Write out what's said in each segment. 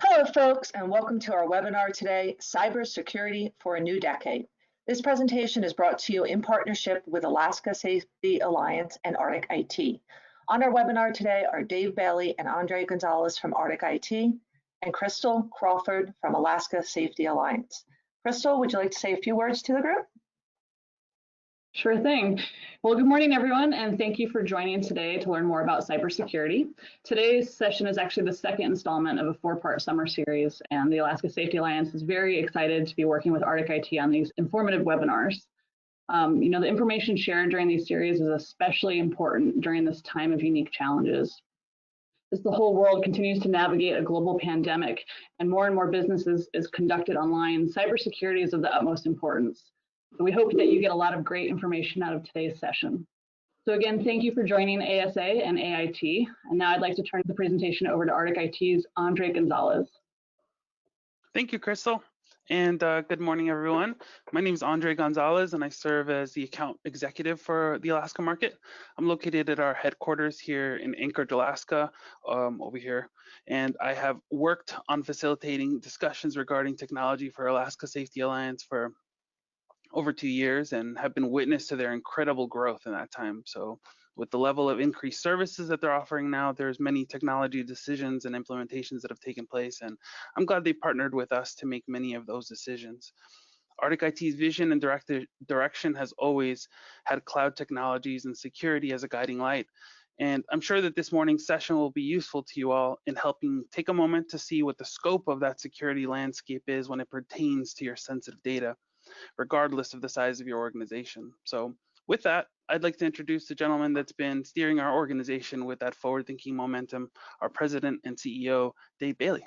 Hello, folks, and welcome to our webinar today, Cybersecurity for a New Decade. This presentation is brought to you in partnership with Alaska Safety Alliance and Arctic IT. On our webinar today are Dave Bailey and Andre Gonzalez from Arctic IT and Crystal Crawford from Alaska Safety Alliance. Crystal, would you like to say a few words to the group? Sure thing. Well, good morning, everyone, and thank you for joining today to learn more about cybersecurity. Today's session is actually the second installment of a four-part summer series, and the Alaska Safety Alliance is very excited to be working with Arctic IT on these informative webinars. The information shared during these series is especially important during this time of unique challenges. As the whole world continues to navigate a global pandemic and more businesses is conducted online, cybersecurity is of the utmost importance. So we hope that you get a lot of great information out of today's session. So again, thank you for joining ASA and AIT. And now I'd like to turn the presentation over to Arctic IT's Andre Gonzalez. Thank you, Crystal. And good morning, everyone. My name is Andre Gonzalez, and I serve as the account executive for the Alaska market. I'm located at our headquarters here in Anchorage, Alaska, over here. And I have worked on facilitating discussions regarding technology for Alaska Safety Alliance for over 2 years and have been witness to their incredible growth in that time. So with the level of increased services that they're offering now, there's many technology decisions and implementations that have taken place, and I'm glad they partnered with us to make many of those decisions. Arctic IT's vision and direction has always had cloud technologies and security as a guiding light. And I'm sure that this morning's session will be useful to you all in helping take a moment to see what the scope of that security landscape is when it pertains to your sensitive data, regardless of the size of your organization. So with that, I'd like to introduce the gentleman that's been steering our organization with that forward-thinking momentum, our president and CEO, Dave Bailey.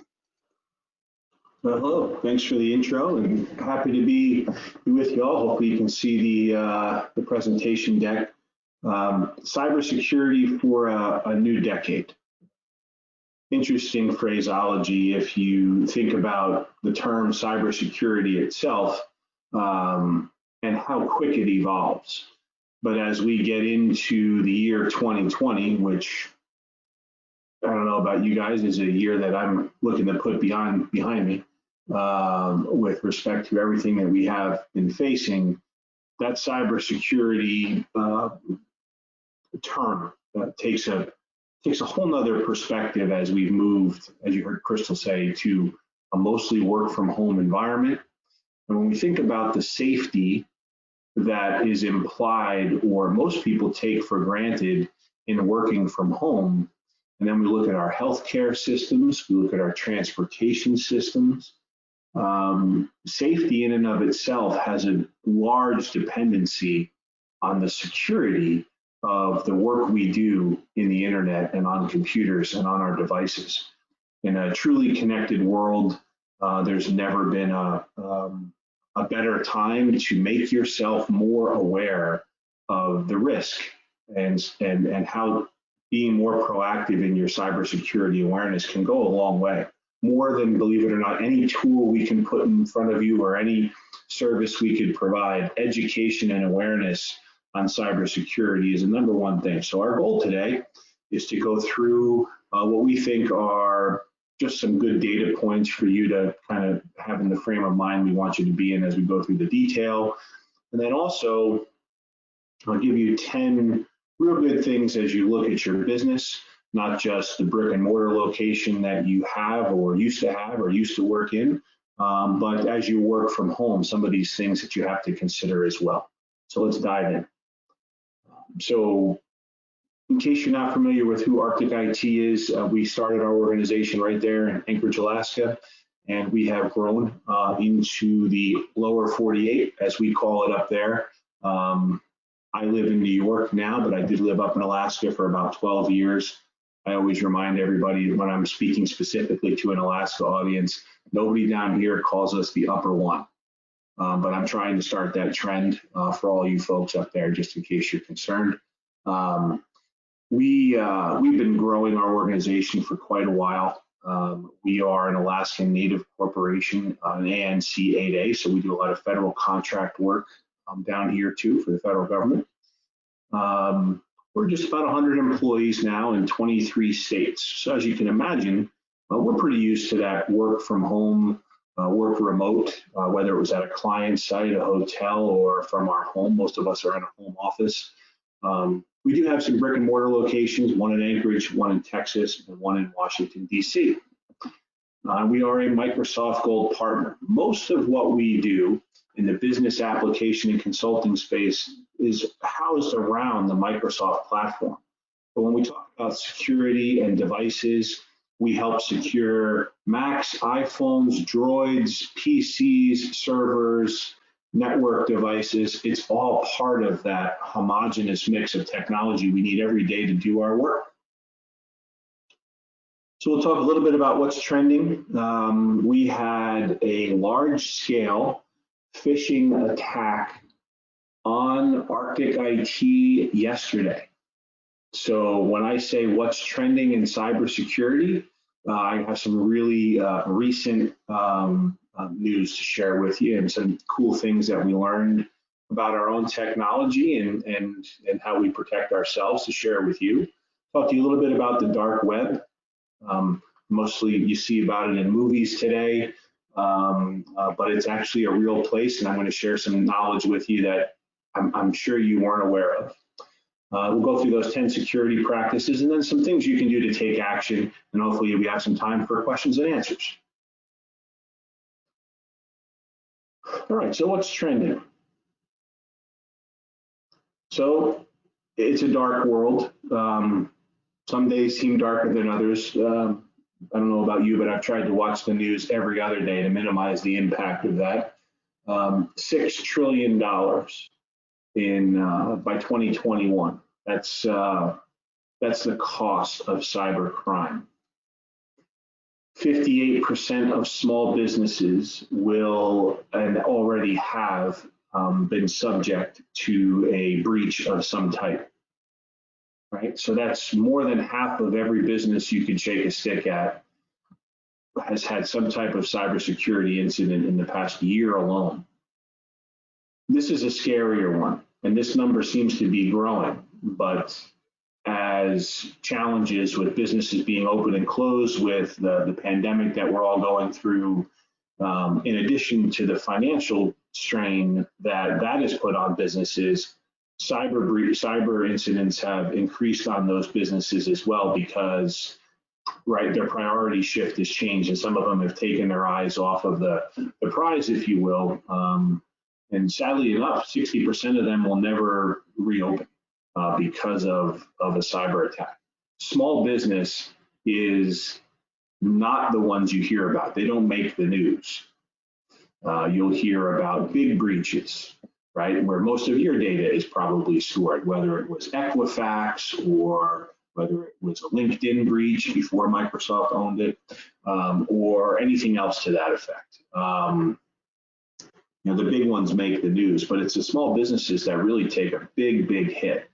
Well, hello, thanks for the intro and happy to be with you all. Hopefully you can see the presentation deck. Cybersecurity for a new decade. Interesting phraseology if you think about the term cybersecurity itself, and how quick it evolves. But as we get into the year 2020, which I don't know about you guys, is a year that I'm looking to put behind me with respect to everything that we have been facing, that cybersecurity term takes a whole nother perspective as we've moved, as you heard Crystal say, to a mostly work from home environment. And when we think about the safety that is implied or most people take for granted in working from home, and then we look at our healthcare systems, we look at our transportation systems, safety in and of itself has a large dependency on the security of the work we do in the internet and on computers and on our devices. In a truly connected world, there's never been a better time to make yourself more aware of the risk and how being more proactive in your cybersecurity awareness can go a long way. More than, believe it or not, any tool we can put in front of you or any service we could provide, education and awareness on cybersecurity is the number one thing. So our goal today is to go through what we think are just some good data points for you to kind of have in the frame of mind we want you to be in as we go through the detail. And then also, I'll give you 10 real good things as you look at your business, not just the brick and mortar location that you have or used to work in, but as you work from home, some of these things that you have to consider as well. So let's dive in. So in case you're not familiar with who Arctic IT is, we started our organization right there in Anchorage, Alaska, and we have grown into the lower 48, as we call it up there. I live in New York now, but I did live up in Alaska for about 12 years. I always remind everybody when I'm speaking specifically to an Alaska audience, nobody down here calls us the upper one. But I'm trying to start that trend for all you folks up there, just in case you're concerned. We've been growing our organization for quite a while. We are an Alaskan Native corporation, an ANC 8A, so we do a lot of federal contract work down here too for the federal government. We're just about 100 employees now in 23 states. So as you can imagine, We're pretty used to that work from home, work remote, whether it was at a client site, a hotel, or from our home. Most of us are in a home office. We do have some brick and mortar locations, one in Anchorage, one in Texas, and one in Washington, D.C. We are a Microsoft Gold partner. Most of what we do in the business application and consulting space is housed around the Microsoft platform. But when we talk about security and devices, we help secure Macs, iPhones, Droids, PCs, servers, network devices. It's all part of that homogeneous mix of technology we need every day to do our work. So we'll talk a little bit about what's trending. We had a large-scale phishing attack on Arctic IT yesterday. So when I say what's trending in cybersecurity, I have some really recent news to share with you and some cool things that we learned about our own technology and how we protect ourselves to share with you. Talk to you a little bit about the dark web. Mostly you see about it in movies today, but it's actually a real place, and I'm going to share some knowledge with you that I'm sure you weren't aware of. We'll go through those 10 security practices and then some things you can do to take action, and hopefully we have some time for questions and answers. All right, so what's trending? So it's a dark world. Some days seem darker than others. I don't know about you, but I've tried to watch the news every other day to minimize the impact of that. $6 trillion by 2021. That's the cost of cyber crime. 58% of small businesses will and already have been subject to a breach of some type. Right, so that's more than half of every business you could shake a stick at has had some type of cybersecurity incident in the past year alone. This is a scarier one, and this number seems to be growing, but as challenges with businesses being open and closed, with the pandemic that we're all going through, in addition to the financial strain that has put on businesses, cyber incidents have increased on those businesses as well because, right, their priority shift has changed, and some of them have taken their eyes off of the prize, if you will. And sadly enough, 60% of them will never reopen because of a cyber attack. Small business is not the ones you hear about. They don't make the news. You'll hear about big breaches, right, where most of your data is probably stored, whether it was Equifax or whether it was a LinkedIn breach before Microsoft owned it, or anything else to that effect. The big ones make the news, but it's the small businesses that really take a big hit.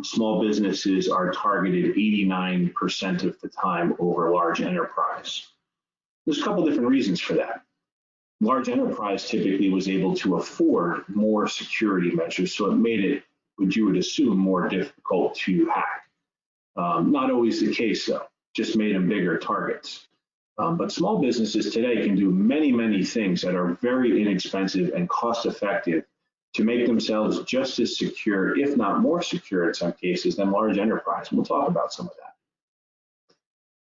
Small businesses are targeted 89% of the time over large enterprise. There's a couple different reasons for that. Large enterprise typically was able to afford more security measures, so it made it, what you would assume, more difficult to hack. Not always the case, though, just made them bigger targets. But small businesses today can do many things that are very inexpensive and cost effective to make themselves just as secure, if not more secure in some cases, than large enterprise. And we'll talk about some of that.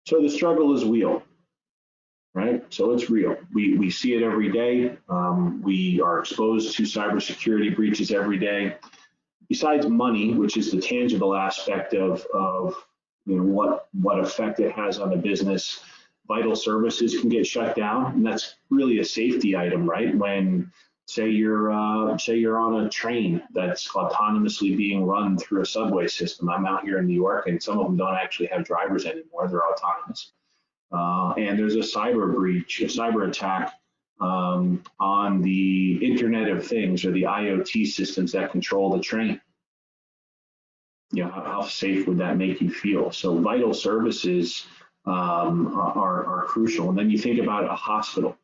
So the struggle is real. Right? So it's real. We see it every day. We are exposed to cybersecurity breaches every day. Besides money, which is the tangible aspect of what effect it has on the business, vital services can get shut down, and that's really a safety item, right? When say you're on a train that's autonomously being run through a subway system. I'm out here in New York, and some of them don't actually have drivers anymore; they're autonomous. And there's a cyber breach, a cyber attack on the Internet of Things or the IoT systems that control the train. How safe would that make you feel? So vital services are crucial. And then you think about a hospital.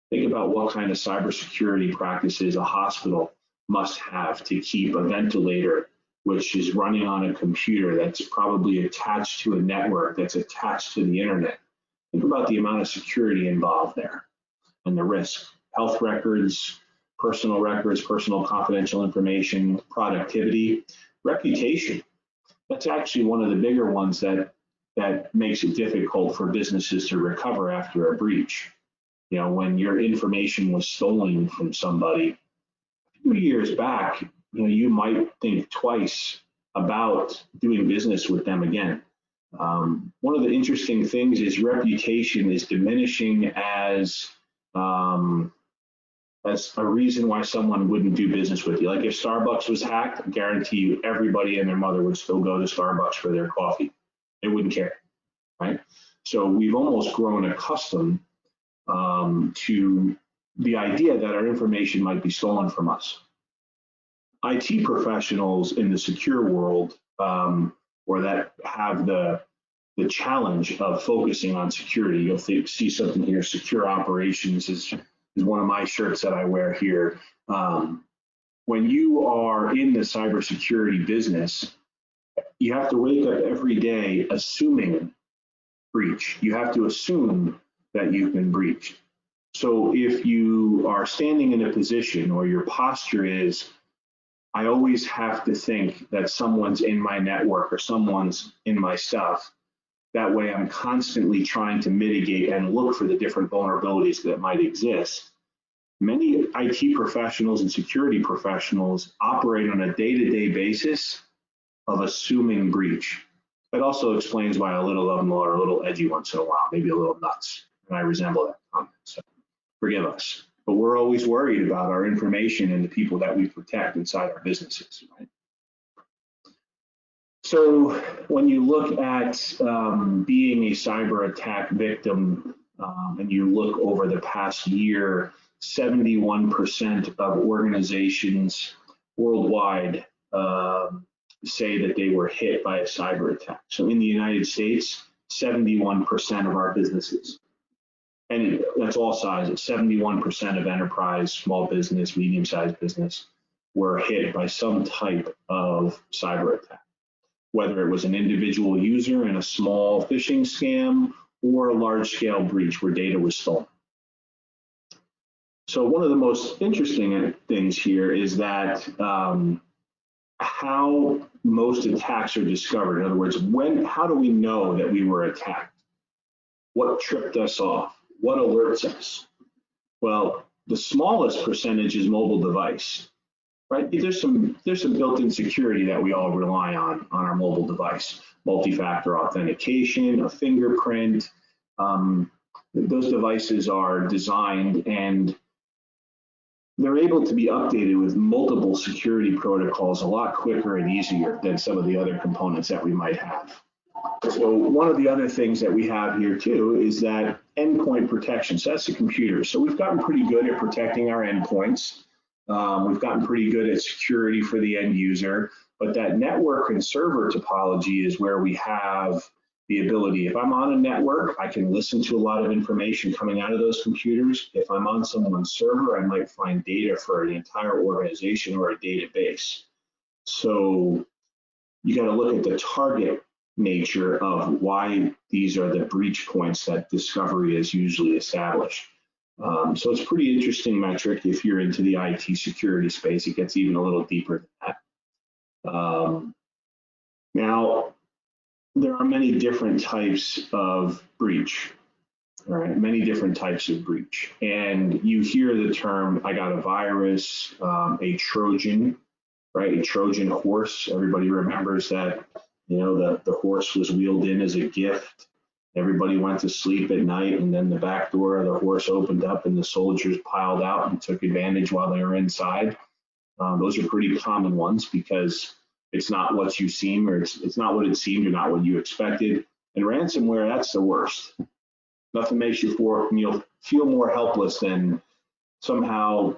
Think about what kind of cybersecurity practices a hospital must have to keep a ventilator, which is running on a computer that's probably attached to a network that's attached to the internet. Think about the amount of security involved there and the risk. Health records, personal confidential information, productivity, reputation. That's actually one of the bigger ones that makes it difficult for businesses to recover after a breach. You know, when your information was stolen from somebody a few years back, you know, you might think twice about doing business with them again. One of the interesting things is reputation is diminishing as a reason why someone wouldn't do business with you. Like if Starbucks was hacked, I guarantee you everybody and their mother would still go to Starbucks for their coffee. They wouldn't care, right? So we've almost grown accustomed to the idea that our information might be stolen from us. IT professionals in the secure world, or that have the challenge of focusing on security, you'll see something here, secure operations is one of my shirts that I wear here. When you are in the cybersecurity business, you have to wake up every day assuming breach. You have to assume that you've been breached. So if you are standing in a position or your posture is, I always have to think that someone's in my network or someone's in my stuff, that way I'm constantly trying to mitigate and look for the different vulnerabilities that might exist. Many IT professionals and security professionals operate on a day-to-day basis of assuming breach. That also explains why a little of them are a little edgy once in a while, maybe a little nuts, and I resemble that comment, so forgive us. But we're always worried about our information and the people that we protect inside our businesses, right? So when you look at being a cyber attack victim and you look over the past year, 71% of organizations worldwide say that they were hit by a cyber attack. So in the United States, 71% of our businesses, and that's all sizes, 71% of enterprise, small business, medium-sized business were hit by some type of cyber attack, whether it was an individual user in a small phishing scam or a large-scale breach where data was stolen. So one of the most interesting things here is that how most attacks are discovered. In other words, how do we know that we were attacked? What tripped us off? What alerts us? Well, the smallest percentage is mobile device, right? There's some built-in security that we all rely on our mobile device. Multifactor authentication, a fingerprint. Those devices are designed and they're able to be updated with multiple security protocols a lot quicker and easier than some of the other components that we might have. So one of the other things that we have here too is that endpoint protection. So that's the computer. So we've gotten pretty good at protecting our endpoints. We've gotten pretty good at security for the end user, but that network and server topology is where we have the ability. If I'm on a network, I can listen to a lot of information coming out of those computers. If I'm on someone's server, I might find data for an entire organization or a database. So you got to look at the target nature of why these are the breach points that discovery is usually established. So it's a pretty interesting metric. If you're into the IT security space, it gets even a little deeper than that. Now, there are many different types of breach, all right? Many different types of breach. And you hear the term, I got a virus, a Trojan, right? A Trojan horse. Everybody remembers that, you know, the horse was wheeled in as a gift. Everybody went to sleep at night, and then the back door of the horse opened up and the soldiers piled out and took advantage while they were inside. Those are pretty common ones because it's not what you seem, or it's not what it seemed, or not what you expected. And ransomware, that's the worst. Nothing makes you feel more helpless than somehow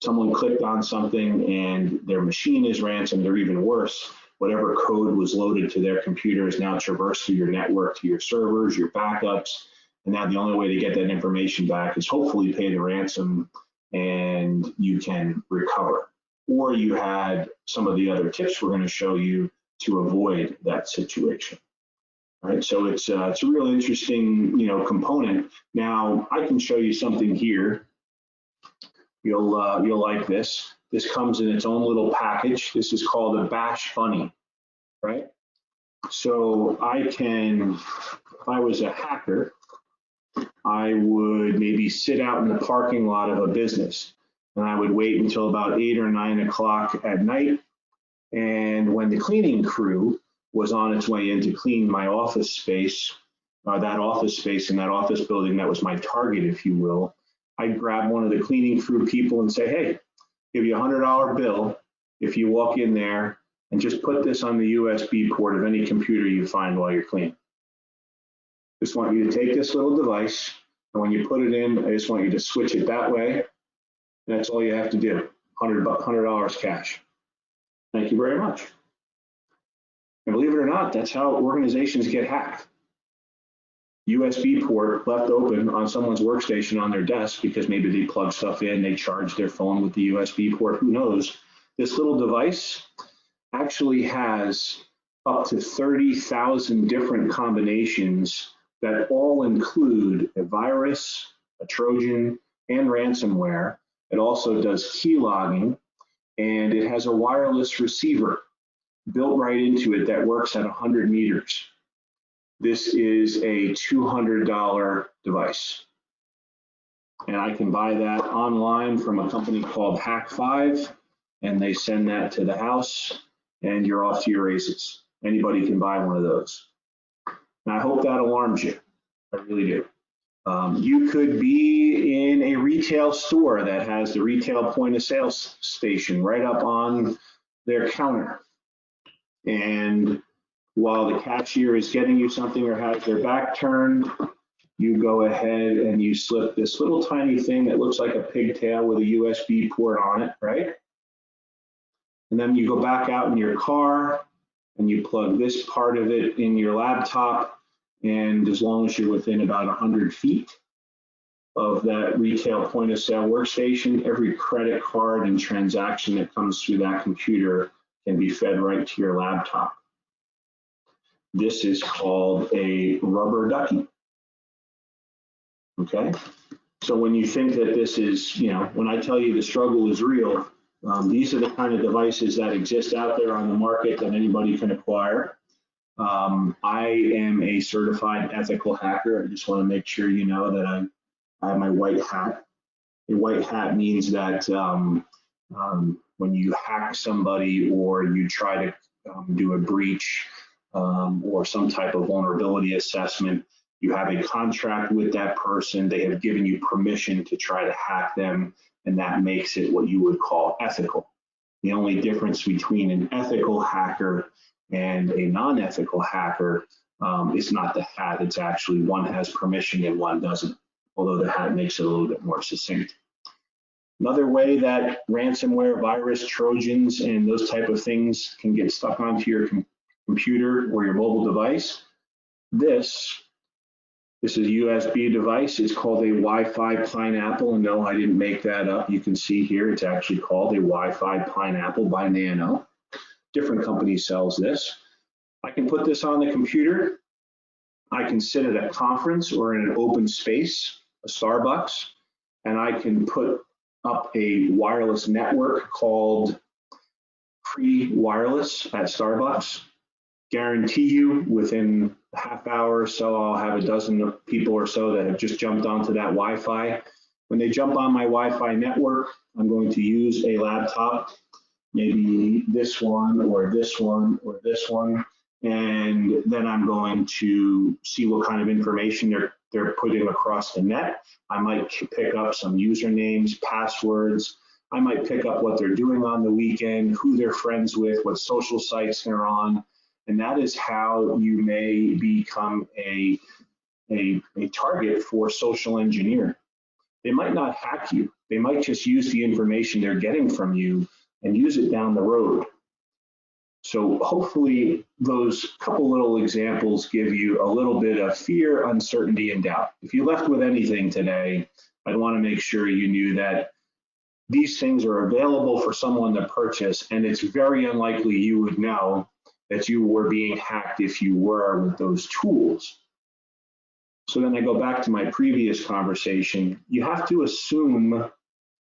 someone clicked on something and their machine is ransomed, or even worse, whatever code was loaded to their computer is now traversed through your network, to your servers, your backups. And now the only way to get that information back is hopefully pay the ransom and you can recover. Or you had some of the other tips we're going to show you to avoid that situation. All right, so it's a real interesting, component. Now I can show you something here. You'll like this. This comes in its own little package. This is called a bash bunny, right? So I can, if I was a hacker, I would maybe sit out in the parking lot of a business, and I would wait until about 8 or 9 o'clock at night. And when the cleaning crew was on its way in to clean my office space, that office space in that office building that was my target, if you will, I'd grab one of the cleaning crew people and say, hey, give you a $100 bill if you walk in there and just put this on the USB port of any computer you find while you're cleaning. Just want you to take this little device, and when you put it in, I just want you to switch it that way. That's all you have to do, $100 cash. Thank you very much. And believe it or not, that's how organizations get hacked. USB port left open on someone's workstation on their desk because maybe they plug stuff in, they charge their phone with the USB port, who knows. This little device actually has up to 30,000 different combinations that all include a virus, a Trojan, and ransomware. It also does key logging, and it has a wireless receiver built right into it that works at 100 meters. This is a $200 device. And I can buy that online from a company called Hack5, and they send that to the house, and you're off to your races. Anybody can buy one of those. And I hope that alarms you. I really do. You could be in a retail store that has the retail point of sale station right up on their counter. And while the cashier is getting you something or has their back turned, you go ahead and you slip this little tiny thing that looks like a pigtail with a USB port on it, right? And then you go back out in your car and you plug this part of it in your laptop. And as long as you're within about 100 feet of that retail point of sale workstation, every credit card and transaction that comes through that computer can be fed right to your laptop. This is called a rubber ducky. Okay, so when you think that this is, when I tell you the struggle is real, these are the kind of devices that exist out there on the market that anybody can acquire. I am a certified ethical hacker. I just want to make sure you know that I have my white hat. A white hat means that when you hack somebody or you try to do a breach or some type of vulnerability assessment, you have a contract with that person. They have given you permission to try to hack them, and that makes it what you would call ethical. The only difference between an ethical hacker and a non-ethical hacker is not the hat. It's actually one has permission and one doesn't, although the hat makes it a little bit more succinct. Another way that ransomware, virus, Trojans, and those type of things can get stuck onto your computer or your mobile device. This is a USB device. It's called a Wi-Fi Pineapple. And no, I didn't make that up. You can see here, it's actually called a Wi-Fi Pineapple by Nano. Different company sells this. I can put this on the computer. I can sit at a conference or in an open space, a Starbucks, and I can put up a wireless network called Free Wireless at Starbucks. Guarantee you within a half hour or so, I'll have a dozen people or so that have just jumped onto that Wi-Fi. When they jump on my Wi-Fi network, I'm going to use a laptop, maybe this one or this one or this one, and then I'm going to see what kind of information they're putting across the net. I might pick up some usernames, passwords. I might pick up what they're doing on the weekend, who they're friends with, what social sites they're on. And that is how you may become a target for social engineering. They might not hack you. They might just use the information they're getting from you and use it down the road. So hopefully those couple little examples give you a little bit of fear, uncertainty, and doubt. If you left with anything today, I'd want to make sure you knew that these things are available for someone to purchase, and it's very unlikely you would know that you were being hacked if you were with those tools. So then I go back to my previous conversation. You have to assume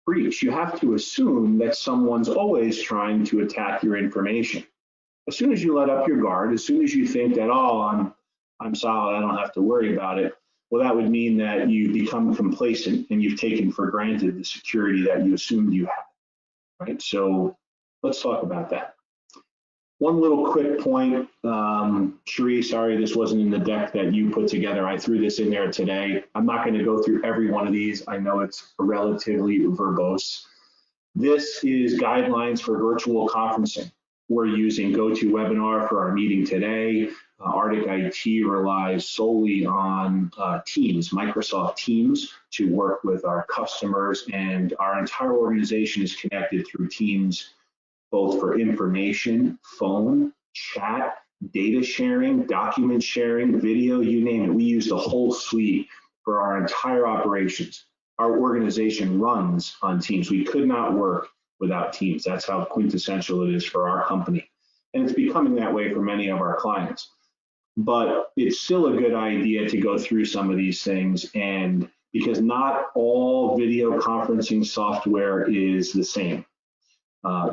breach. You have to assume that someone's always trying to attack your information. As soon as you let up your guard, as soon as you think that, oh, I'm solid, I don't have to worry about it, well, that would mean that you become complacent and you've taken for granted the security that you assumed you had, right? So let's talk about that. One little quick point, Cherie, sorry this wasn't in the deck that you put together. I threw this in there today. I'm not going to go through every one of these. I know it's relatively verbose. This is guidelines for virtual conferencing. We're using GoToWebinar for our meeting today. Arctic IT relies solely on Teams, Microsoft Teams, to work with our customers, and our entire organization is connected through Teams, both for information, phone, chat, data sharing, document sharing, video, you name it. We use the whole suite for our entire operations. Our organization runs on Teams. We could not work without Teams. That's how quintessential it is for our company. And it's becoming that way for many of our clients. But it's still a good idea to go through some of these things, and because not all video conferencing software is the same.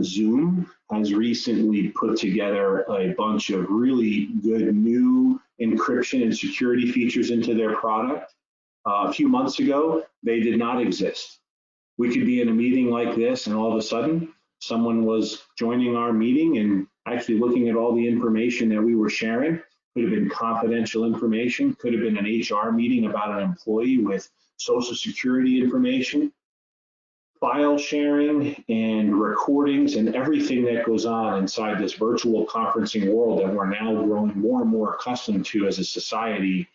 Zoom has recently put together a bunch of really good new encryption and security features into their product. A few months ago, they did not exist. We could be in a meeting like this, and all of a sudden, someone was joining our meeting and actually looking at all the information that we were sharing. Could have been confidential information, could have been an HR meeting about an employee with social security information. File sharing and recordings and everything that goes on inside this virtual conferencing world that we're now growing more and more accustomed to as a society,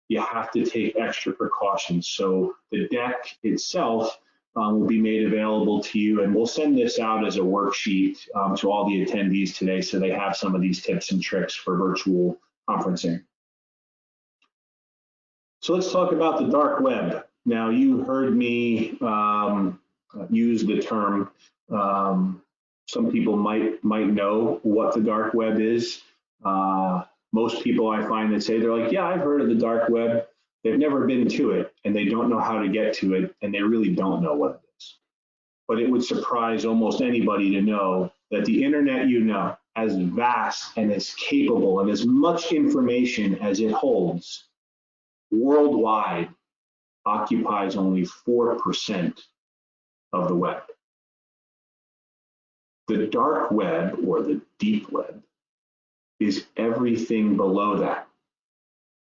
you have to take extra precautions. So the deck itself will be made available to you, and we'll send this out as a worksheet to all the attendees today so they have some of these tips and tricks for virtual conferencing. So let's talk about the dark web. Now, you heard me use the term. Some people might know what the dark web is. Most people I find that say, they're like, yeah, I've heard of the dark web. They've never been to it, and they don't know how to get to it, and they really don't know what it is. But it would surprise almost anybody to know that the internet, as vast and as capable and as much information as it holds worldwide, occupies only 4% of the web. The dark web, or the deep web, is everything below that.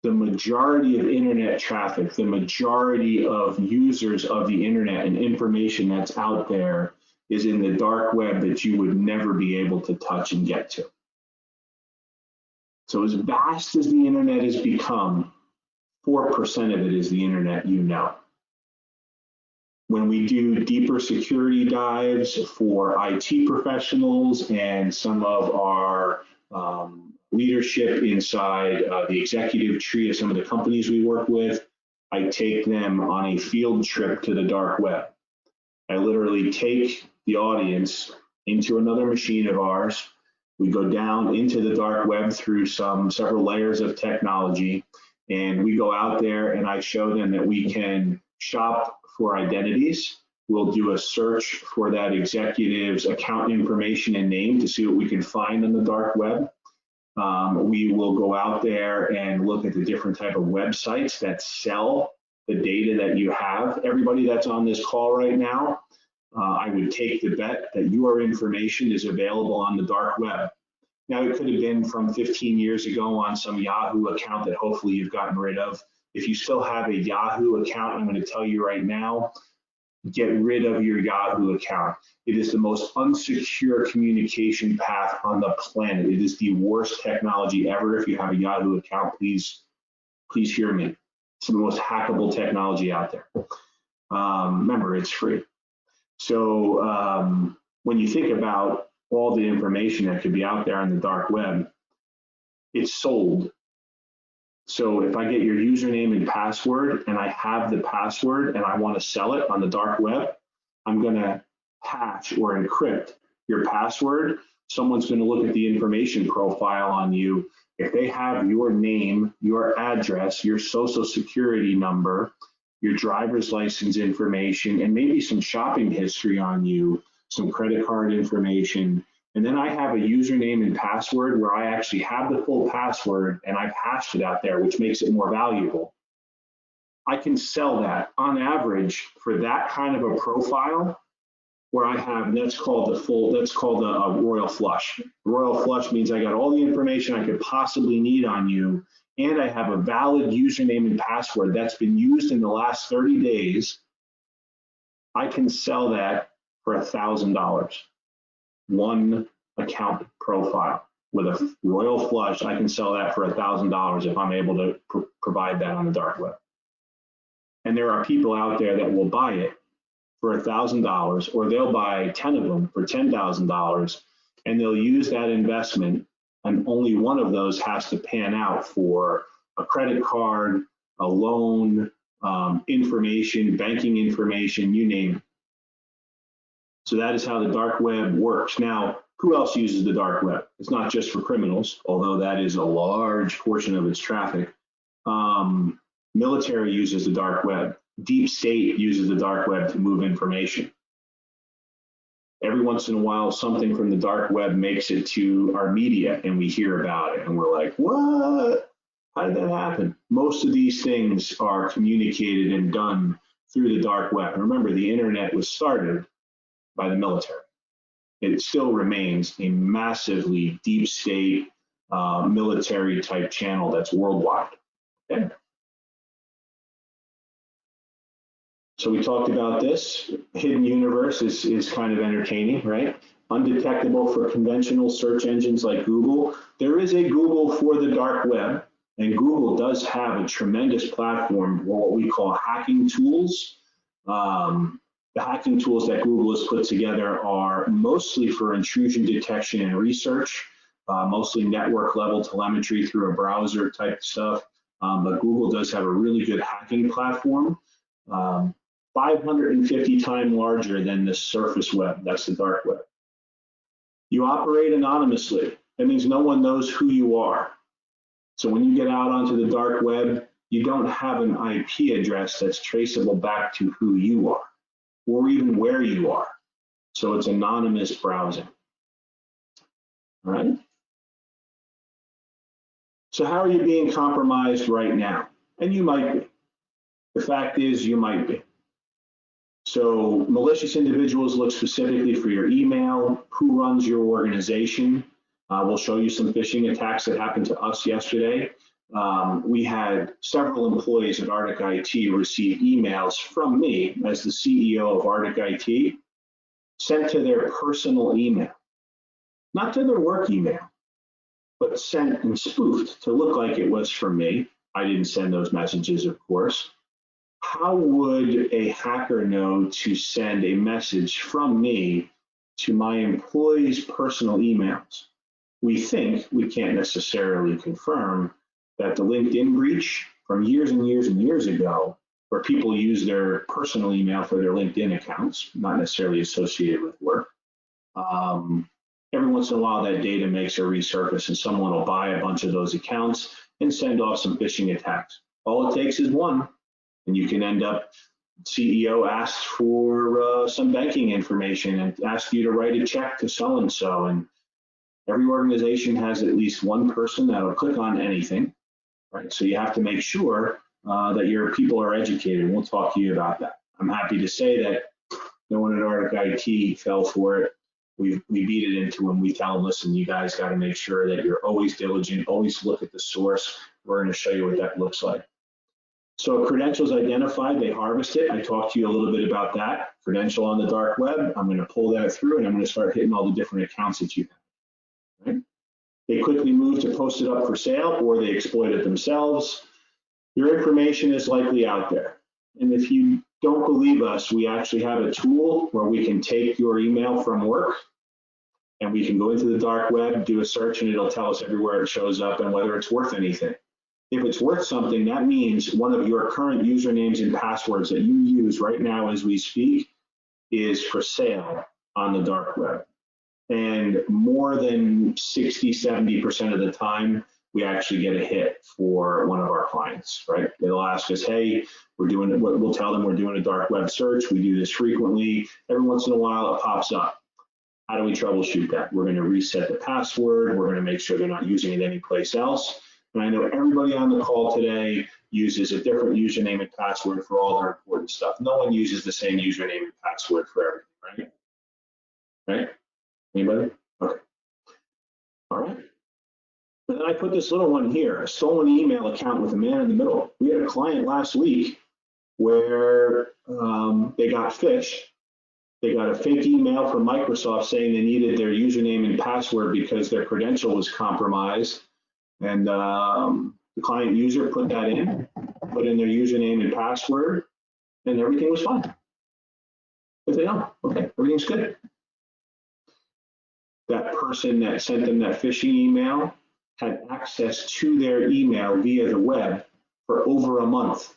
The majority of internet traffic, the majority of users of the internet and information that's out there is in the dark web that you would never be able to touch and get to. So as vast as the internet has become, 4% of it is the internet When we do deeper security dives for IT professionals and some of our leadership inside the executive tree of some of the companies we work with, I take them on a field trip to the dark web. I literally take the audience into another machine of ours. We go down into the dark web through several layers of technology, and we go out there and I show them that we can shop for identities. We'll do a search for that executive's account information and name to see what we can find on the dark web. We will go out there and look at the different type of websites that sell the data that you have. Everybody that's on this call right now, I would take the bet that your information is available on the dark web. Now, it could have been from 15 years ago on some Yahoo account that hopefully you've gotten rid of. If you still have a Yahoo account, I'm going to tell you right now, get rid of your Yahoo account. It is the most unsecure communication path on the planet. It is the worst technology ever. If you have a Yahoo account, please hear me. It's the most hackable technology out there. Remember, it's free. So when you think about all the information that could be out there on the dark web, it's sold. So if I get your username and password and I have the password and I want to sell it on the dark web, I'm going to hash or encrypt your password someone's going to look at the information profile on you. If they have your name, your address, your social security number, your driver's license information, and maybe some shopping history on you, some credit card information, and then I have a username and password where I actually have the full password and I've hashed it out there, which makes it more valuable. I can sell that on average for that kind of a profile where I have, that's called a royal flush. Royal flush means I got all the information I could possibly need on you, and I have a valid username and password that's been used in the last 30 days. I can sell that for $1,000. One account profile with a royal flush, I can sell that for $1,000 if I'm able to provide that on the dark web. And there are people out there that will buy it for $1,000, or they'll buy 10 of them for $10,000, and they'll use that investment, and only one of those has to pan out for a credit card, a loan, information, banking information, you name it. So that is how the dark web works. Now, who else uses the dark web? It's not just for criminals, although that is a large portion of its traffic. Military uses the dark web. Deep state uses the dark web to move information. Every once in a while, something from the dark web makes it to our media and we hear about it and we're like, what? How did that happen? Most of these things are communicated and done through the dark web. And remember, the internet was started by the military. It still remains a massively deep state military type channel that's worldwide. Okay? So we talked about this. Hidden universe is kind of entertaining, right? Undetectable for conventional search engines like Google. There is a Google for the dark web, and Google does have a tremendous platform for what we call hacking tools. The hacking tools that Google has put together are mostly for intrusion detection and research, mostly network level telemetry through a browser type stuff. But Google does have a really good hacking platform. 550 times larger than the surface web, that's the dark web. You operate anonymously. That means no one knows who you are. So when you get out onto the dark web, you don't have an IP address that's traceable back to who you are, or even where you are. So it's anonymous browsing. All right. So how are you being compromised right now? And you might be. The fact is, you might be. So malicious individuals look specifically for your email, who runs your organization. We'll show you some phishing attacks that happened to us yesterday. We had several employees at Arctic IT receive emails from me as the CEO of Arctic IT, sent to their personal email, not to their work email, but sent and spoofed to look like it was from me. I didn't send those messages, of course. How would a hacker know to send a message from me to my employees' personal emails? We think, we can't necessarily confirm, that the LinkedIn breach from years and years and years ago, where people use their personal email for their LinkedIn accounts, not necessarily associated with work. Every once in a while, that data makes a resurface and someone will buy a bunch of those accounts and send off some phishing attacks. All it takes is one. And you can end up, CEO asks for some banking information and asks you to write a check to so-and-so. And every organization has at least one person that'll click on anything, right? So you have to make sure that your people are educated. And we'll talk to you about that. I'm happy to say that no one at Arctic IT fell for it. We beat it into them. We tell them, listen, you guys got to make sure that you're always diligent, always look at the source. We're going to show you what that looks like. So credentials identified, they harvest it. I talked to you a little bit about that. Credential on the dark web, I'm going to pull that through and I'm going to start hitting all the different accounts that you have. Right? They quickly move to post it up for sale, or they exploit it themselves. Your information is likely out there. And if you don't believe us, we actually have a tool where we can take your email from work and we can go into the dark web, do a search, and it'll tell us everywhere it shows up and whether it's worth anything. If it's worth something, that means one of your current usernames and passwords that you use right now as we speak is for sale on the dark web. And more than 60, 70% of the time, we actually get a hit for one of our clients, right? They'll ask us, hey, we'll tell them we're doing a dark web search. We do this frequently. Every once in a while, it pops up. How do we troubleshoot that? We're going to reset the password. We're going to make sure they're not using it anyplace else. And I know everybody on the call today uses a different username and password for all their important stuff. No one uses the same username and password for everything, right? Right? Anybody? Okay. All right. And then I put this little one here, a stolen email account with a man in the middle. We had a client last week where they got phished. They got a fake email from Microsoft saying they needed their username and password because their credential was compromised. And the client user put that in, put in their username and password, and everything was fine. But they don't. Okay, everything's good. That person that sent them that phishing email had access to their email via the web for over a month.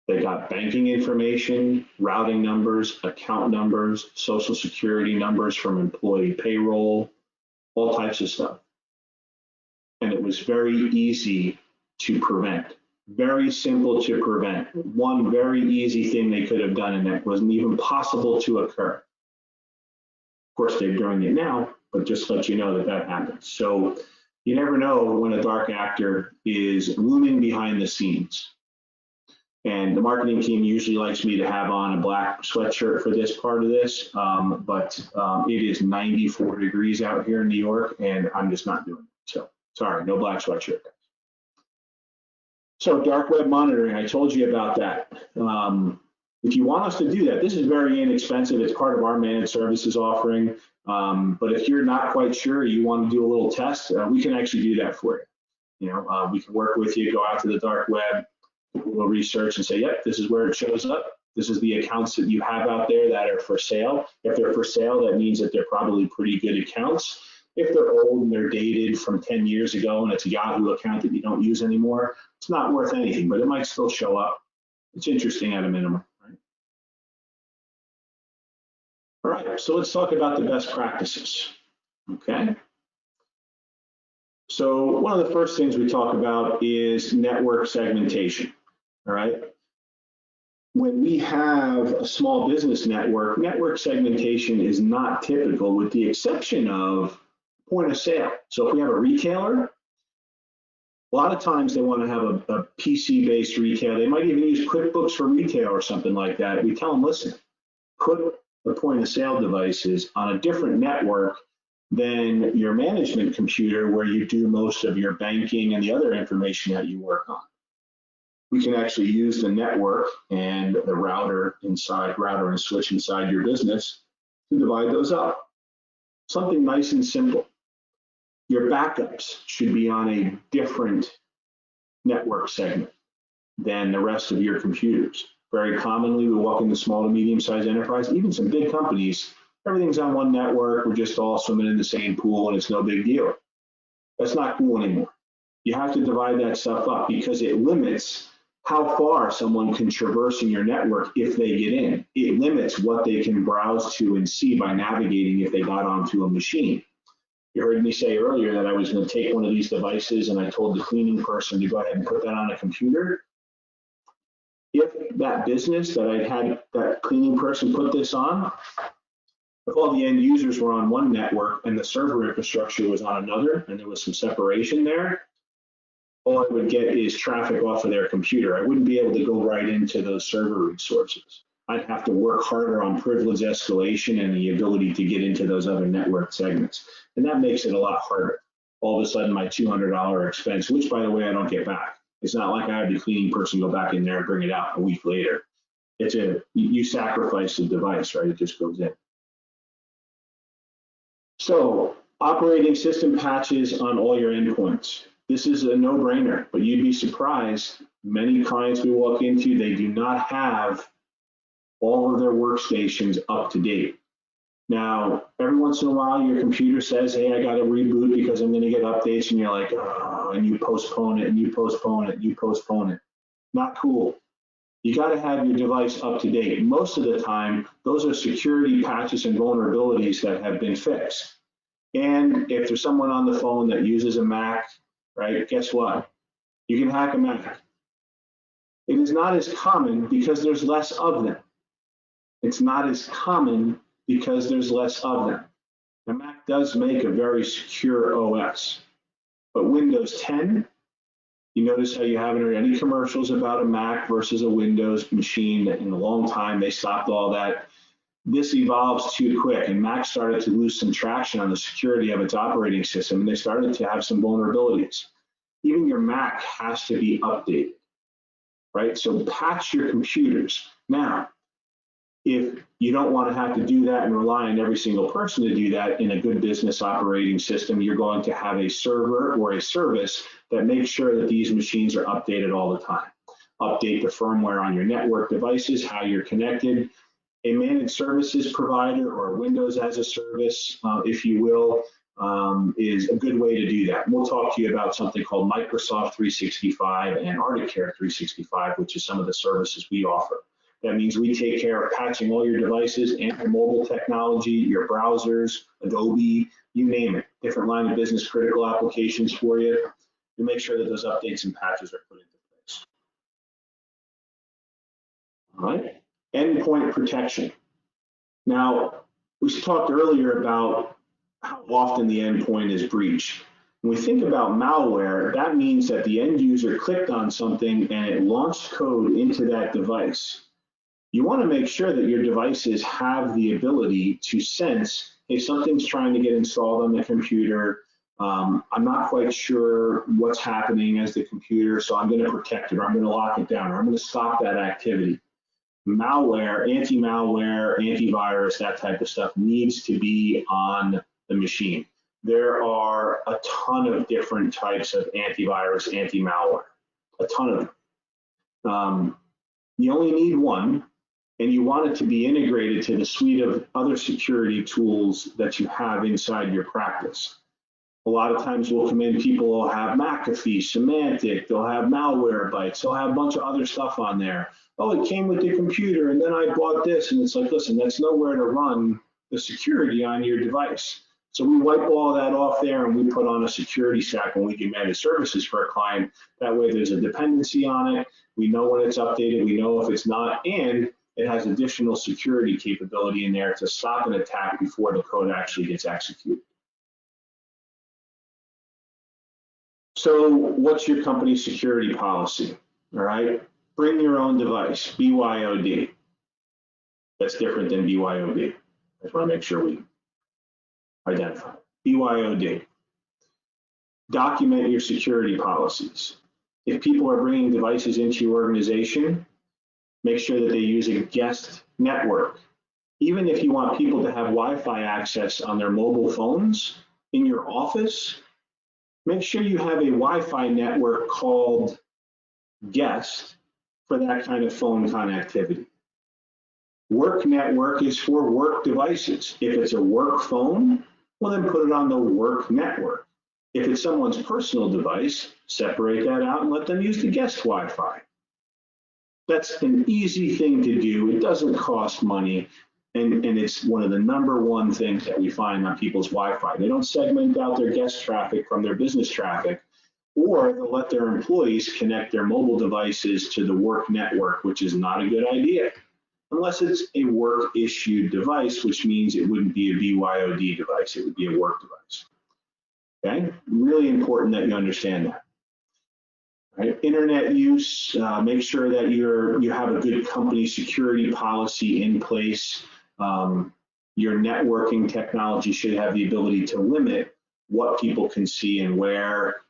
They got banking information, routing numbers, account numbers, social security numbers from employee payroll, all types of stuff. And it was very easy to prevent, very simple to prevent. One very easy thing they could have done, and that wasn't even possible to occur. Of course, they're doing it now, but just to let you know that that happens. So you never know when a dark actor is looming behind the scenes. And the marketing team usually likes me to have on a black sweatshirt for this part of this, but it is 94 degrees out here in New York, and I'm just not doing it. So sorry, no black sweatshirt. So dark web monitoring, I told you about that. If you want us to do that, this is very inexpensive. It's part of our managed services offering. But if you're not quite sure, you want to do a little test, we can actually do that for you. You know, we can work with you, go out to the dark web, do a little research and say, yep, this is where it shows up. This is the accounts that you have out there that are for sale. If they're for sale, that means that they're probably pretty good accounts. If they're old and they're dated from 10 years ago and it's a Yahoo account that you don't use anymore, it's not worth anything, but it might still show up. It's interesting at a minimum. Right? All right, so let's talk about the best practices. Okay. So one of the first things we talk about is network segmentation. All right. When we have a small business network, network segmentation is not typical with the exception of point of sale. So if we have a retailer, a lot of times they want to have a PC-based retail. They might even use QuickBooks for retail or something like that. We tell them, listen, put the point of sale devices on a different network than your management computer where you do most of your banking and the other information that you work on. We can actually use the network and the router and switch inside your business to divide those up. Something nice and simple. Your backups should be on a different network segment than the rest of your computers. Very commonly, we walk into small to medium-sized enterprise, even some big companies, everything's on one network, we're just all swimming in the same pool and it's no big deal. That's not cool anymore. You have to divide that stuff up because it limits how far someone can traverse in your network if they get in. It limits what they can browse to and see by navigating if they got onto a machine. You heard me say earlier that I was going to take one of these devices and I told the cleaning person to go ahead and put that on a computer. If that business that I had that cleaning person put this on, if all the end users were on one network and the server infrastructure was on another and there was some separation there, all I would get is traffic off of their computer. I wouldn't be able to go right into those server resources. I'd have to work harder on privilege escalation and the ability to get into those other network segments. And that makes it a lot harder. All of a sudden, my $200 expense, which by the way, I don't get back. It's not like I have the cleaning person go back in there and bring it out a week later. You sacrifice the device, right? It just goes in. So operating system patches on all your endpoints. This is a no-brainer, but you'd be surprised. Many clients we walk into, they do not have all of their workstations up to date. Now, every once in a while, your computer says, hey, I got to reboot because I'm going to get updates, and you're like, oh, and you postpone it, and you postpone it, and you postpone it. Not cool. You got to have your device up to date. Most of the time, those are security patches and vulnerabilities that have been fixed. And if there's someone on the phone that uses a Mac, right, guess what? You can hack a Mac. It is not as common because there's less of them. It's not as common because there's less of them. The Mac does make a very secure OS, but Windows 10, you notice how you haven't heard any commercials about a Mac versus a Windows machine in a long time. They stopped all that. This evolves too quick, and Mac started to lose some traction on the security of its operating system, and they started to have some vulnerabilities. Even your Mac has to be updated, right? So patch your computers. Now, if you don't want to have to do that and rely on every single person to do that in a good business operating system, you're going to have a server or a service that makes sure that these machines are updated all the time. Update the firmware on your network devices, how you're connected. A managed services provider or Windows as a service, if you will, is a good way to do that. And we'll talk to you about something called Microsoft 365 and ArcticCare 365, which is some of the services we offer. That means we take care of patching all your devices and your mobile technology, your browsers, Adobe, you name it, different line of business critical applications for you to make sure that those updates and patches are put into place. All right, endpoint protection. Now, we talked earlier about how often the endpoint is breached. When we think about malware, that means that the end user clicked on something and it launched code into that device. You want to make sure that your devices have the ability to sense if something's trying to get installed on the computer. I'm not quite sure what's happening as the computer, so I'm going to protect it, or I'm going to lock it down, or I'm going to stop that activity. Malware, anti-malware, antivirus, that type of stuff needs to be on the machine. There are a ton of different types of antivirus, anti-malware, a ton of them. You only need one, and you want it to be integrated to the suite of other security tools that you have inside your practice. A lot of times we'll come in, people will have McAfee, Symantec, they'll have Malwarebytes, they'll have a bunch of other stuff on there. Oh, it came with the computer, and then I bought this, and it's like, listen, that's nowhere to run the security on your device. So we wipe all that off there, and we put on a security stack when we do managed services for a client. That way there's a dependency on it. We know when it's updated, we know if it's not, and it has additional security capability in there to stop an attack before the code actually gets executed. So what's your company's security policy? All right, bring your own device, BYOD. That's different than BYOB. I just want to make sure we identify. BYOD. Document your security policies. If people are bringing devices into your organization, make sure that they use a guest network. Even if you want people to have Wi-Fi access on their mobile phones in your office, make sure you have a Wi-Fi network called guest for that kind of phone connectivity. Work network is for work devices. If it's a work phone, well, then put it on the work network. If it's someone's personal device, separate that out and let them use the guest Wi-Fi. That's an easy thing to do. It doesn't cost money, and it's one of the #1 things that we find on people's Wi-Fi. They don't segment out their guest traffic from their business traffic, or they'll let their employees connect their mobile devices to the work network, which is not a good idea, unless it's a work-issued device, which means it wouldn't be a BYOD device. It would be a work device. Okay, really important that you understand that. Right. Internet use, make sure that you have a good company security policy in place. Your networking technology should have the ability to limit what people can see and where.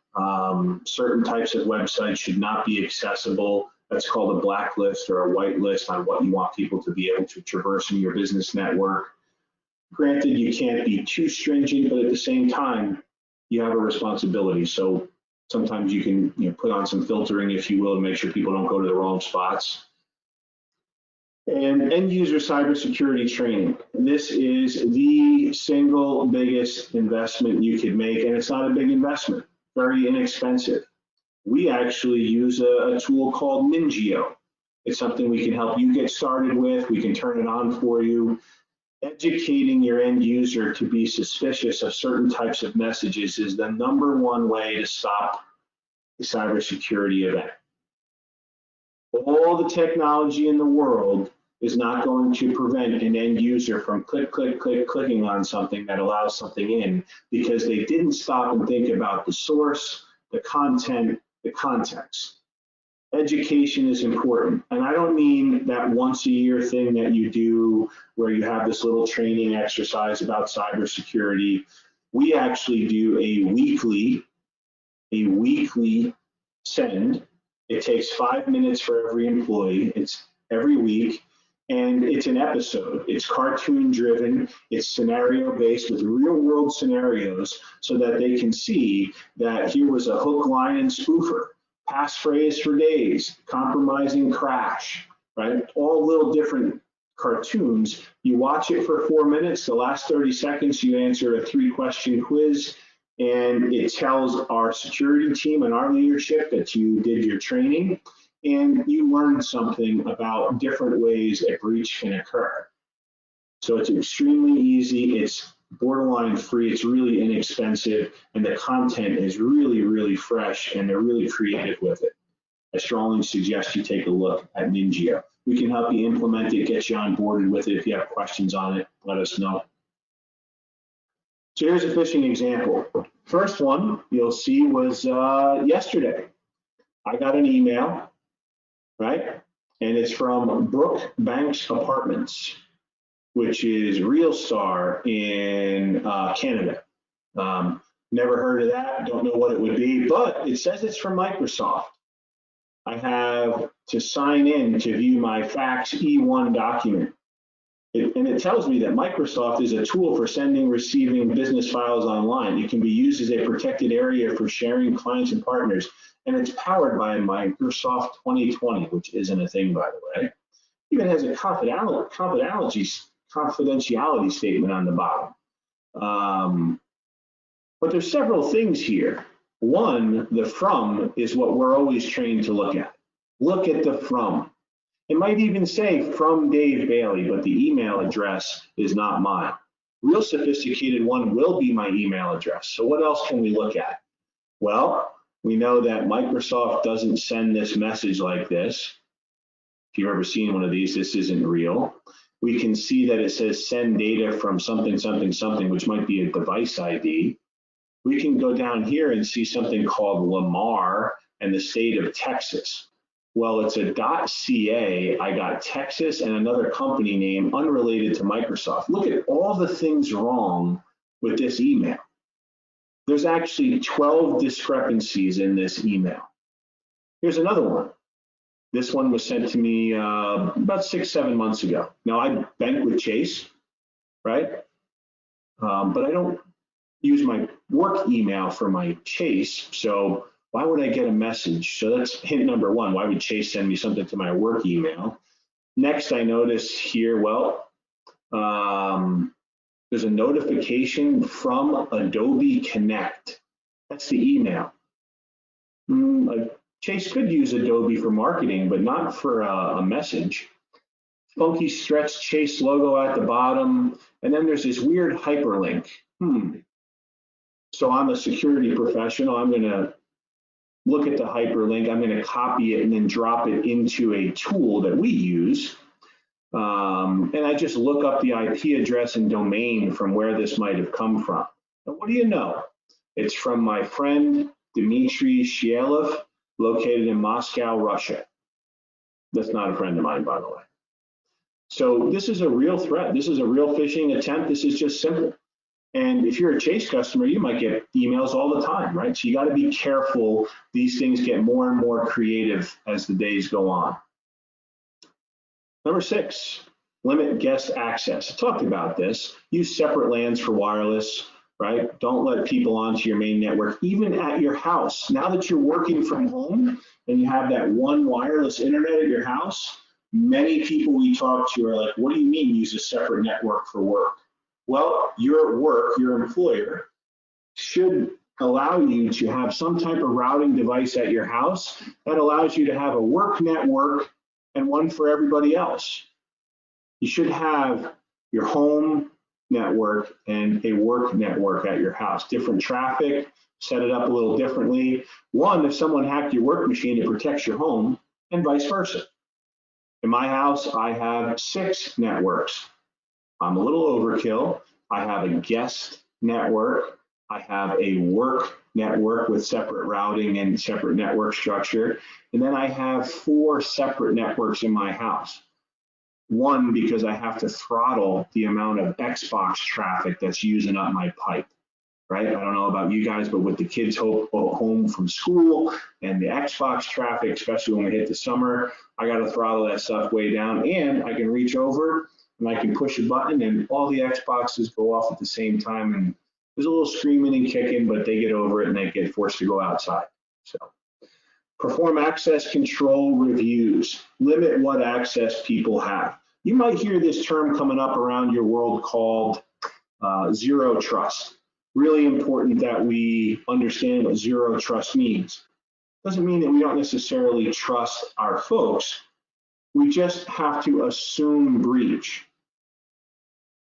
Certain types of websites should not be accessible. That's called a blacklist or a whitelist on what you want people to be able to traverse in your business network. Granted, you can't be too stringent, but at the same time, you have a responsibility. So sometimes you can put on some filtering, if you will, to make sure people don't go to the wrong spots. And end user cybersecurity training. This is the single biggest investment you could make, and it's not a big investment, very inexpensive. We actually use a tool called Mingeo. It's something we can help you get started with. We can turn it on for you. Educating your end user to be suspicious of certain types of messages is the #1 way to stop a cybersecurity event. All the technology in the world is not going to prevent an end user from clicking on something that allows something in, because they didn't stop and think about the source, the content, the context. Education is important. And I don't mean that once a year thing that you do where you have this little training exercise about cybersecurity. We actually do a weekly send. It takes 5 minutes for every employee. It's every week, and it's an episode. It's cartoon driven. It's scenario based with real world scenarios so that they can see that here was a hook, line, and spoofer. Passphrase for days, compromising crash, right? All little different cartoons. You watch it for 4 minutes. The last 30 seconds, you answer a 3-question quiz, and it tells our security team and our leadership that you did your training and you learned something about different ways a breach can occur. So it's extremely easy. It's borderline free. It's really inexpensive, and the content is really, really fresh, and they're really creative with it. I strongly suggest you take a look at Ningio. We can help you implement it, get you onboarded with it. If you have questions on it, let us know. So here's a phishing example. First one you'll see was yesterday. I got an email, right? And it's from Brooke Banks Apartments, which is Realstar in Canada. Never heard of that, don't know what it would be, but it says it's from Microsoft. I have to sign in to view my fax E1 document. And it tells me that Microsoft is a tool for sending, receiving business files online. It can be used as a protected area for sharing clients and partners. And it's powered by Microsoft 2020, which isn't a thing, by the way. Even has a confidentiality statement on the bottom. But there's several things here. One, the from is what we're always trained to look at. Look at the from. It might even say from Dave Bailey, but the email address is not mine. Real sophisticated one will be my email address. So what else can we look at? Well, we know that Microsoft doesn't send this message like this. If you've ever seen one of these, this isn't real. We can see that it says send data from something, something, something, which might be a device ID. We can go down here and see something called Lamar and the state of Texas. Well, it's a .ca. I got Texas and another company name unrelated to Microsoft. Look at all the things wrong with this email. There's actually 12 discrepancies in this email. Here's another one. This one was sent to me about 6-7 months ago. Now, I bank with Chase, right? But I don't use my work email for my Chase, so why would I get a message? So that's hint number one. Why would Chase send me something to my work email? Next, I notice here, well, there's a notification from Adobe Connect. That's the email. Chase could use Adobe for marketing, but not for a message. Funky stretched Chase logo at the bottom. And then there's this weird hyperlink. So I'm a security professional. I'm going to look at the hyperlink. I'm going to copy it and then drop it into a tool that we use. And I just look up the IP address and domain from where this might have come from. And what do you know? It's from my friend Dmitry Shielov, located in Moscow, Russia. That's not a friend of mine, by the way. So this is a real threat. This is a real phishing attempt. This is just simple. And if you're a Chase customer, you might get emails all the time, right? So you got to be careful. These things get more and more creative as the days go on. Number 6, limit guest access. I talked about this. Use separate LANs for wireless, right? Don't let people onto your main network, even at your house. Now that you're working from home and you have that one wireless internet at your house, many people we talk to are like, what do you mean use a separate network for work? Well, your work, your employer, should allow you to have some type of routing device at your house that allows you to have a work network and one for everybody else. You should have your home network and a work network at your house. Different traffic, set it up a little differently. One, if someone hacked your work machine, it protects your home, and vice versa. In my house, I have 6 networks. I'm a little overkill. I have a guest network. I have a work network with separate routing and separate network structure. And then I have 4 separate networks in my house. One, because I have to throttle the amount of Xbox traffic that's using up my pipe, right? I don't know about you guys, but with the kids home from school and the Xbox traffic, especially when we hit the summer, I got to throttle that stuff way down, and I can reach over and I can push a button and all the Xboxes go off at the same time, and there's a little screaming and kicking, but they get over it and they get forced to go outside. So perform access control reviews. Limit what access people have. You might hear this term coming up around your world called zero trust. Really important that we understand what zero trust means. Doesn't mean that we don't necessarily trust our folks. We just have to assume breach.